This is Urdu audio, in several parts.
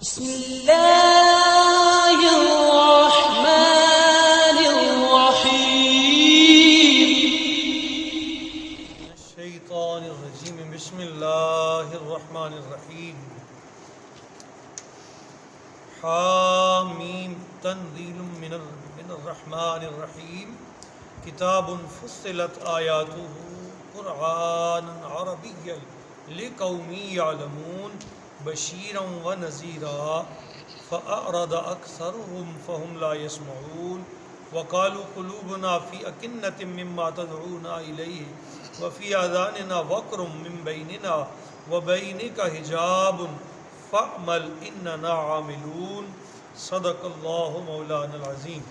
بسم اللہ الرحمن الرحیم الشیطان الرجیم بسم اللہ الرحمن الرحیم حامیم تنزیل من الرحمن الرحیم کتاب فصلت آیاتہ قرآنا عربیا لقوم یعلمون بشیرا ونذیرا فأعرض اکثرهم فهم لا يسمعون وقالوا قلوبنا في أكنة مما تدعونا إليه وفي آذاننا وقر من بيننا وبينك حجاب فاعمل إننا عاملون صدق الله مولانا العظيم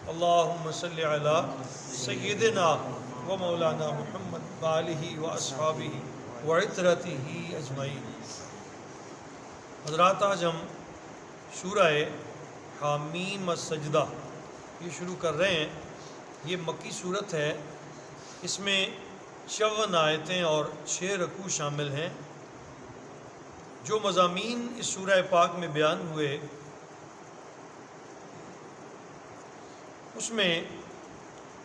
اللهم صل على سيدنا ومولانا محمد وآله وأصحابه وعترته أجمعين۔ حضرات، آج ہم سورہ حامیم السجدہ یہ شروع کر رہے ہیں۔ یہ مکی صورت ہے، اس میں 54 آیتیں اور 6 رکوع شامل ہیں۔ جو مضامین اس سورہ پاک میں بیان ہوئے اس میں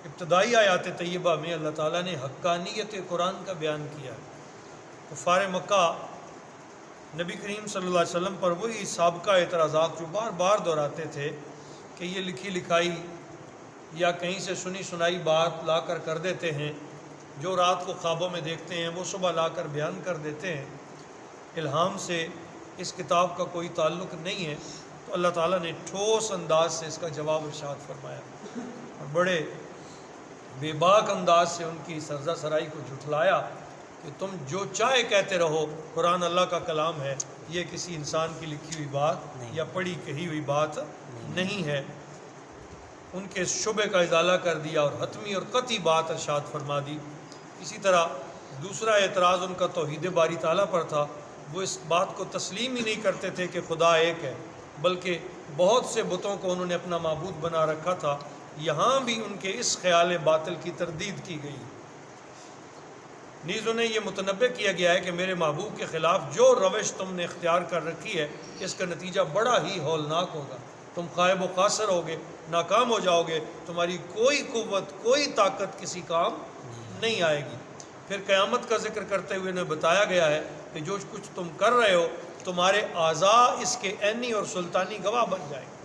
ابتدائی آیات طیبہ میں اللہ تعالیٰ نے حقانیت قرآن کا بیان کیا۔ کفار مکہ نبی کریم صلی اللہ علیہ وسلم پر وہی سابقہ اعتراضات جو بار بار دہراتے تھے کہ یہ لکھی لکھائی یا کہیں سے سنی سنائی بات لا کر دیتے ہیں، جو رات کو خوابوں میں دیکھتے ہیں وہ صبح لا کر بیان کر دیتے ہیں، الہام سے اس کتاب کا کوئی تعلق نہیں ہے۔ تو اللہ تعالیٰ نے ٹھوس انداز سے اس کا جواب ارشاد فرمایا اور بڑے بے باک انداز سے ان کی سرزہ سرائی کو جھٹلایا کہ تم جو چاہے کہتے رہو، قرآن اللہ کا کلام ہے، یہ کسی انسان کی لکھی ہوئی بات یا پڑھی کہی ہوئی بات نہیں ہے۔ ان کے شبہ کا ازالہ کر دیا اور حتمی اور قطعی بات ارشاد فرما دی۔ اسی طرح دوسرا اعتراض ان کا توحید باری تعالیٰ پر تھا۔ وہ اس بات کو تسلیم ہی نہیں کرتے تھے کہ خدا ایک ہے، بلکہ بہت سے بتوں کو انہوں نے اپنا معبود بنا رکھا تھا۔ یہاں بھی ان کے اس خیال باطل کی تردید کی گئی۔ نیز انہیں یہ متنبہ کیا گیا ہے کہ میرے محبوب کے خلاف جو روش تم نے اختیار کر رکھی ہے، اس کا نتیجہ بڑا ہی ہولناک ہوگا۔ تم خائب و خاسر ہوگے، ناکام ہو جاؤ گے، تمہاری کوئی قوت کوئی طاقت کسی کام نہیں آئے گی۔ پھر قیامت کا ذکر کرتے ہوئے انہیں بتایا گیا ہے کہ جو کچھ تم کر رہے ہو تمہارے اعضاء اس کے عینی اور سلطانی گواہ بن جائیں گے۔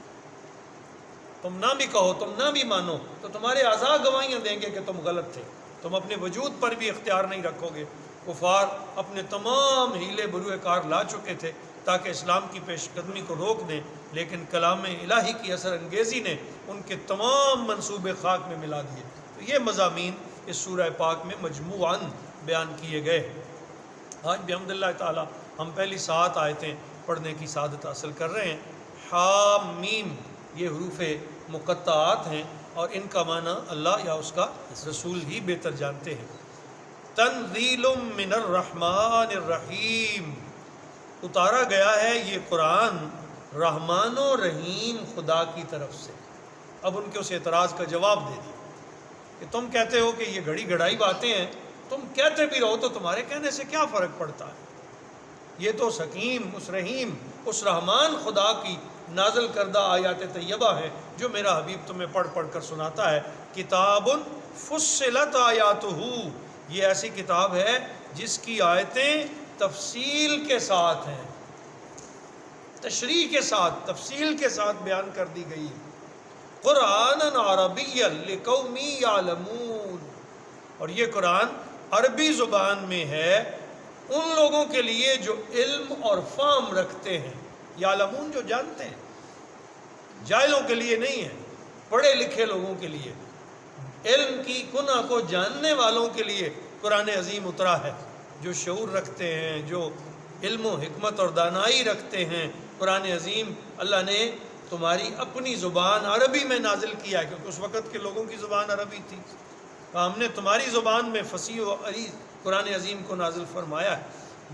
تم نہ بھی کہو، تم نہ بھی مانو، تو تمہارے اعضاء گواہیاں دیں گے کہ تم غلط تھے۔ تم اپنے وجود پر بھی اختیار نہیں رکھو گے۔ کفار اپنے تمام ہیلے بروئے کار لا چکے تھے تاکہ اسلام کی پیش قدمی کو روک دیں، لیکن کلام الہی کی اثر انگیزی نے ان کے تمام منصوبے خاک میں ملا دیے۔ تو یہ مضامین اس سورہ پاک میں مجموعاً بیان کیے گئے۔ آج بحمداللہ تعالی ہم پہلی 7 آیتیں پڑھنے کی سعادت حاصل کر رہے ہیں۔ حامیم یہ حروف مقطعات ہیں اور ان کا معنی اللہ یا اس کا رسول ہی بہتر جانتے ہیں۔ تنزیل من الرحمن الرحیم، اتارا گیا ہے یہ قرآن رحمان و رحیم خدا کی طرف سے۔ اب ان کے اس اعتراض کا جواب دے دیا کہ تم کہتے ہو کہ یہ گھڑی گھڑائی باتیں ہیں، تم کہتے بھی رہو تو تمہارے کہنے سے کیا فرق پڑتا ہے؟ یہ تو اس حکیم، اس رحیم، اس رحمان خدا کی نازل کردہ آیات طیبہ ہے جو میرا حبیب تمہیں پڑھ پڑھ کر سناتا ہے۔ کتاب فصلت آیاتہ، یہ ایسی کتاب ہے جس کی آیتیں تفصیل کے ساتھ ہیں، تشریح کے ساتھ، تفصیل کے ساتھ بیان کر دی گئی۔ قرآن عربی لقوم یعلمون، اور یہ قرآن عربی زبان میں ہے ان لوگوں کے لیے جو علم اور فہم رکھتے ہیں۔ یعلمون جو جانتے ہیں، جاہلوں کے لیے نہیں ہے، پڑھے لکھے لوگوں کے لیے، علم کی کنہ کو جاننے والوں کے لیے قرآن عظیم اترا ہے۔ جو شعور رکھتے ہیں، جو علم و حکمت اور دانائی رکھتے ہیں، قرآن عظیم اللہ نے تمہاری اپنی زبان عربی میں نازل کیا ہے، کیونکہ اس وقت کے لوگوں کی زبان عربی تھی۔ ہم نے تمہاری زبان میں فصیح و عریض قرآن عظیم کو نازل فرمایا ہے۔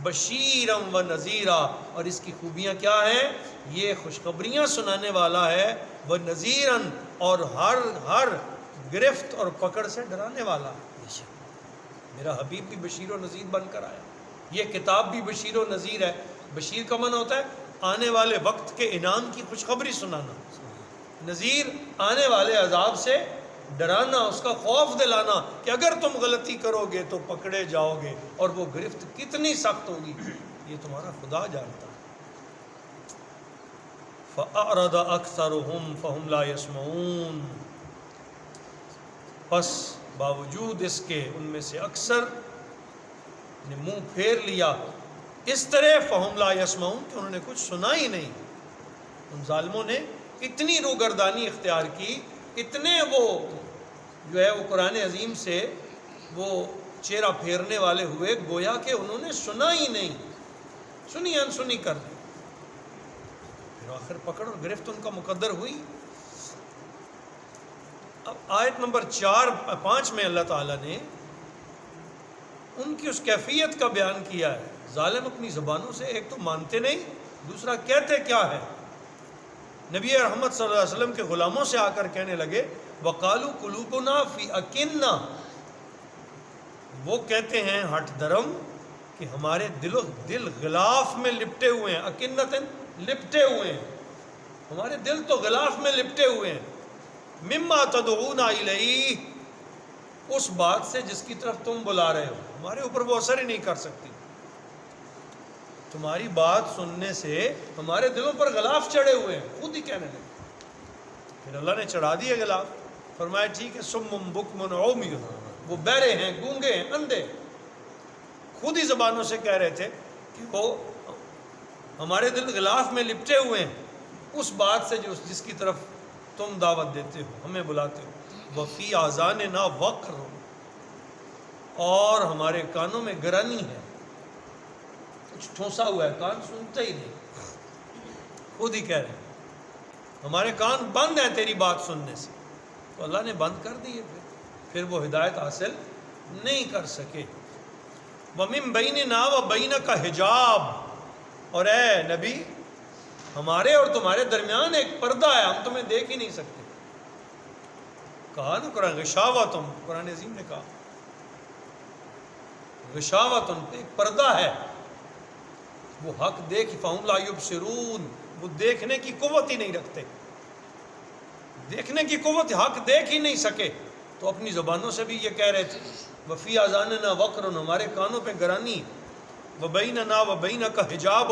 بشیرم و نذیرا، اور اس کی خوبیاں کیا ہیں؟ یہ خوشخبریاں سنانے والا ہے، وہ نذیرن، اور ہر گرفت اور پکڑ سے ڈرانے والا ہے۔ میرا حبیب بھی بشیر و نذیر بن کر آیا، یہ کتاب بھی بشیر و نذیر ہے۔ بشیر کا معنی ہوتا ہے آنے والے وقت کے انعام کی خوشخبری سنانا، نذیر آنے والے عذاب سے ڈرانا، اس کا خوف دلانا کہ اگر تم غلطی کرو گے تو پکڑے جاؤ گے، اور وہ گرفت کتنی سخت ہوگی یہ تمہارا خدا جانتا ہے۔ فَأَعْرَضَ أَكْثَرُهُمْ فَهُمْ لَا يَسْمَعُونَ، پس باوجود اس کے ان میں سے اکثر نے منہ پھیر لیا، اس طرح فَهُمْ لَا يَسْمَعُونَ کہ انہوں نے کچھ سنا ہی نہیں۔ ان ظالموں نے اتنی روگردانی اختیار کی، اتنے وہ جو ہے وہ قرآن عظیم سے وہ چہرہ پھیرنے والے ہوئے، گویا کہ انہوں نے سنا ہی نہیں، سنی انسنی کر دی۔ پھر آخر پکڑ اور گرفت ان کا مقدر ہوئی۔ اب آیت نمبر 5 میں اللہ تعالیٰ نے ان کی اس کیفیت کا بیان کیا ہے۔ ظالم اپنی زبانوں سے ایک تو مانتے نہیں، دوسرا کہتے کیا ہے؟ نبی رحمت صلی اللہ علیہ وسلم کے غلاموں سے آ کر کہنے لگے وَقَالُوا قُلُوبُنَا فِي أَكِنَّةٍ، وہ کہتے ہیں ہٹ درم کہ ہمارے دل غلاف میں لپٹے ہوئے ہیں، اکنتن لپٹے ہوئے ہیں، ہمارے دل تو غلاف میں لپٹے ہوئے ہیں، مما تدعونا الیہ، اس بات سے جس کی طرف تم بلا رہے ہو، ہمارے اوپر وہ اثر ہی نہیں کر سکتی، تمہاری بات سننے سے ہمارے دلوں پر غلاف چڑھے ہوئے ہیں، خود ہی کہنے لگے۔ پھر اللہ نے چڑھا دیے غلاف، فرمایا ٹھیک ہے سم بکم عمی، وہ بہرے ہیں، گونگے ہیں، اندھے، خود ہی زبانوں سے کہہ رہے تھے کہ وہ ہمارے دل غلاف میں لپٹے ہوئے ہیں اس بات سے جس کی طرف تم دعوت دیتے ہو، ہمیں بلاتے ہو، وفی آذاننا وقر، اور ہمارے کانوں میں گرانی ہے، کچھ ٹھونسا ہوا ہے، کان سنتے ہی نہیں، خود ہی کہہ رہے ہیں ہمارے کان بند ہیں تیری بات سننے سے، تو اللہ نے بند کر دیے، پھر وہ ہدایت حاصل نہیں کر سکے۔ وَمِن بَيْنِنَا وَبَيْنَكَ حِجَابٌ، اور اے نبی ہمارے اور تمہارے درمیان ایک پردہ ہے، ہم تمہیں دیکھ ہی نہیں سکتے۔ کہا نا قرآن غشاوۃن، قرآن عظیم نے کہا غشاوۃن، ایک پردہ ہے، وہ حق دیکھ فَهُمْ لَا يُبْصِرُونَ، وہ دیکھنے کی قوت ہی نہیں رکھتے، دیکھنے کی قوت حق دیکھ ہی نہیں سکے، تو اپنی زبانوں سے بھی یہ کہہ رہے تھے وفی آذاننا وقر، ہمارے کانوں پہ گرانی، وبیننا وبینک حجاب،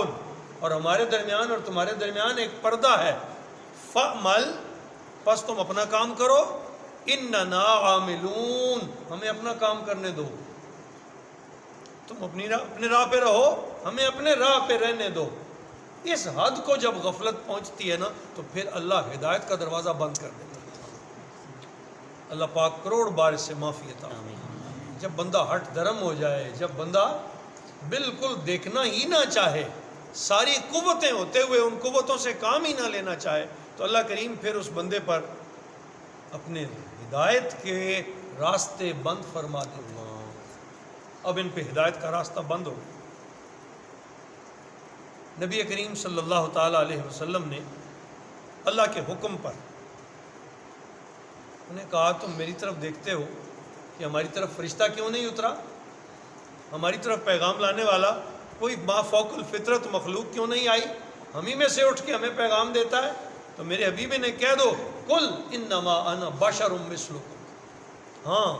اور ہمارے درمیان اور تمہارے درمیان ایک پردہ ہے، فعمل، پس تم اپنا کام کرو، اننا عاملون، ہمیں اپنا کام کرنے دو، تم اپنے راہ پہ رہو، ہمیں اپنے راہ پہ رہنے دو۔ اس حد کو جب غفلت پہنچتی ہے نا تو پھر اللہ ہدایت کا دروازہ بند کر دیتا ہے۔ اللہ پاک کروڑ بار اس سے معافی عطا فرمائے۔ جب بندہ ہٹ درم ہو جائے، جب بندہ بالکل دیکھنا ہی نہ چاہے، ساری قوتیں ہوتے ہوئے ان قوتوں سے کام ہی نہ لینا چاہے، تو اللہ کریم پھر اس بندے پر اپنے ہدایت کے راستے بند فرما دیتا۔ اب ان پہ ہدایت کا راستہ بند ہو۔ نبی کریم صلی اللہ تعالیٰ علیہ وسلم نے اللہ کے حکم پر انہیں کہا تم میری طرف دیکھتے ہو کہ ہماری طرف فرشتہ کیوں نہیں اترا، ہماری طرف پیغام لانے والا کوئی ما فوق الفطرت مخلوق کیوں نہیں آئی، ہم ہی میں سے اٹھ کے ہمیں پیغام دیتا ہے؟ تو میرے حبیب نے کہہ دو قل انما انا بشر مثلکم، ہاں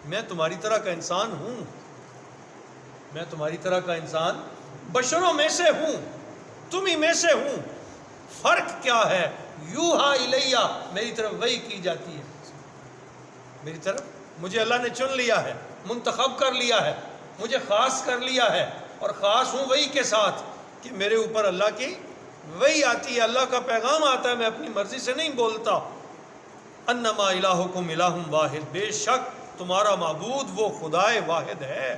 میں تمہاری طرح کا انسان ہوں، میں تمہاری طرح کا انسان بشروں میں سے ہوں، تم ہی میں سے ہوں، فرق کیا ہے؟ یوحا الیہ، میری طرف وحی کی جاتی ہے، میری طرف مجھے اللہ نے چن لیا ہے، منتخب کر لیا ہے، مجھے خاص کر لیا ہے، اور خاص ہوں وحی کے ساتھ کہ میرے اوپر اللہ کی وحی آتی ہے، اللہ کا پیغام آتا ہے، میں اپنی مرضی سے نہیں بولتا۔ انما الہکم الہ واحد، بے شک تمہارا معبود وہ خدائے واحد ہے،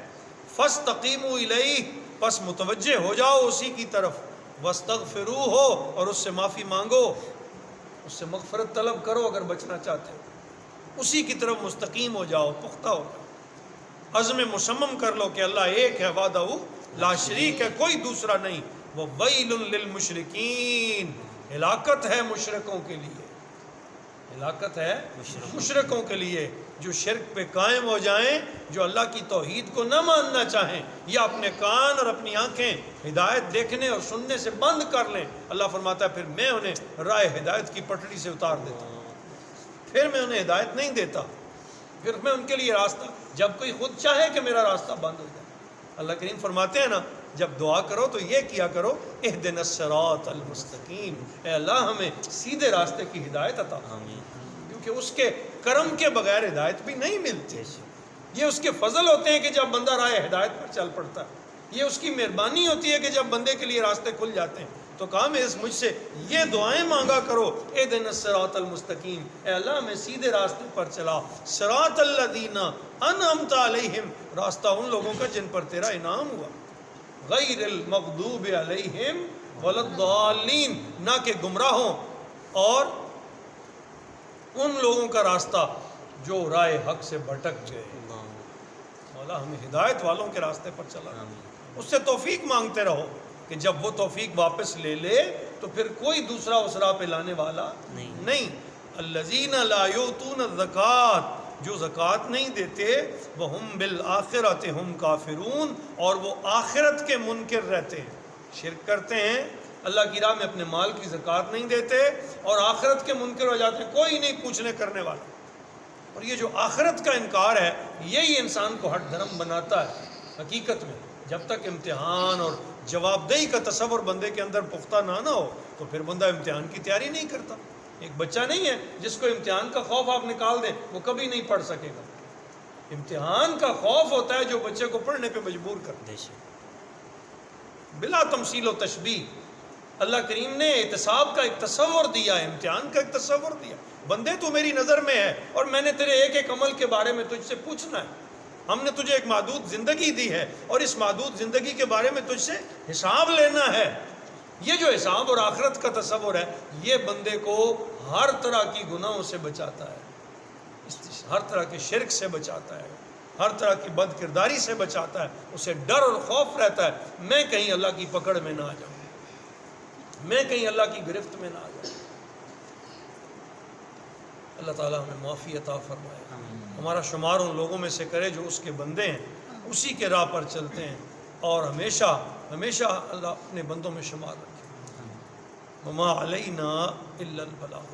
فاستقیموا الیہ، پس متوجہ ہو جاؤ اسی کی طرف، واستغفروہ، اور اس سے معافی مانگو، اس سے مغفرت طلب کرو اگر بچنا چاہتے ہو، اسی کی طرف مستقیم ہو جاؤ، پختہ ہو جاؤ، عزم مصمم کر لو کہ اللہ ایک ہے، وحدہ لا شریک ہے، کوئی دوسرا نہیں، وویل للمشرکین، ہلاکت ہے مشرکوں کے لیے، ہلاکت ہے مشرکوں کے لیے جو شرک پہ قائم ہو جائیں، جو اللہ کی توحید کو نہ ماننا چاہیں، یا اپنے کان اور اپنی آنکھیں ہدایت دیکھنے اور سننے سے بند کر لیں، اللہ فرماتا ہے پھر میں انہیں راہ ہدایت کی پٹڑی سے اتار دیتا ہوں، پھر میں انہیں ہدایت نہیں دیتا، پھر میں ان کے لیے راستہ، جب کوئی خود چاہے کہ میرا راستہ بند ہو جائے۔ اللہ کریم فرماتے ہیں نا، جب دعا کرو تو یہ کیا کرو، اہدنا الصراط المستقیم، اے اللہ ہمیں سیدھے راستے کی ہدایت عطا فرما، کیونکہ اس کے کرم کے بغیر ہدایت بھی نہیں ملتی، یہ اس کے فضل ہوتے ہیں کہ جب بندہ راہ ہدایت پر چل پڑتا ہے، یہ اس کی مہربانی ہوتی ہے کہ جب بندے کے لیے راستے کھل جاتے ہیں۔ تو کہا میں مجھ سے یہ دعائیں مانگا کرو، اہدنا الصراط المستقیم، اے اللہ ہمیں سیدھے راستے پر چلا، صراط الذین انعمت علیہم، راستہ ان لوگوں کا جن پر تیرا انعام ہوا، غیر المغضوب علیہم ولا الضالین، نہ کہ گمراہوں اور ان لوگوں کا راستہ جو رائے حق سے بھٹک گئے۔ مولا ہمیں ہدایت والوں کے راستے پر چلا، اس سے توفیق مانگتے رہو کہ جب وہ توفیق واپس لے لے تو پھر کوئی دوسرا اس راہ پہ لانے والا نہیں۔ الذین لا یؤتون الزکوٰۃ، جو زکوٰۃ نہیں دیتے، وہم بالآخرۃ ہم کافرون، اور وہ آخرت کے منکر رہتے ہیں، شرک کرتے ہیں، اللہ کی راہ میں اپنے مال کی زکوٰۃ نہیں دیتے اور آخرت کے منکر ہو جاتے ہیں، کوئی نہیں پوچھنے کرنے والا۔ اور یہ جو آخرت کا انکار ہے یہی انسان کو ہٹ دھرم بناتا ہے۔ حقیقت میں جب تک امتحان اور جواب دہی کا تصور بندے کے اندر پختہ نہ ہو تو پھر بندہ امتحان کی تیاری نہیں کرتا۔ ایک بچہ نہیں ہے جس کو امتحان کا خوف آپ نکال دیں وہ کبھی نہیں پڑھ سکے گا۔ امتحان کا خوف ہوتا ہے جو بچے کو پڑھنے پہ مجبور کر دے، بلا تمثیل و تشبیہ۔ اللہ کریم نے احتساب کا ایک تصور دیا، امتحان کا ایک تصور دیا، بندے تو میری نظر میں ہے اور میں نے تیرے ایک ایک عمل کے بارے میں تجھ سے پوچھنا ہے، ہم نے تجھے ایک محدود زندگی دی ہے اور اس محدود زندگی کے بارے میں تجھ سے حساب لینا ہے۔ یہ جو حساب اور آخرت کا تصور ہے یہ بندے کو ہر طرح کی گناہوں سے بچاتا ہے، ہر طرح کے شرک سے بچاتا ہے، ہر طرح کی بد کرداری سے بچاتا ہے، اسے ڈر اور خوف رہتا ہے میں کہیں اللہ کی پکڑ میں نہ آ جاؤں، میں کہیں اللہ کی گرفت میں نہ آ جاؤں۔ اللہ تعالیٰ ہمیں معافی عطا فرمائے، ہمارا شمار ان لوگوں میں سے کرے جو اس کے بندے ہیں، اسی کے راہ پر چلتے ہیں، اور ہمیشہ ہمیشہ اللہ اپنے بندوں میں شمار رکھے۔ وما علینا الا البلاغ۔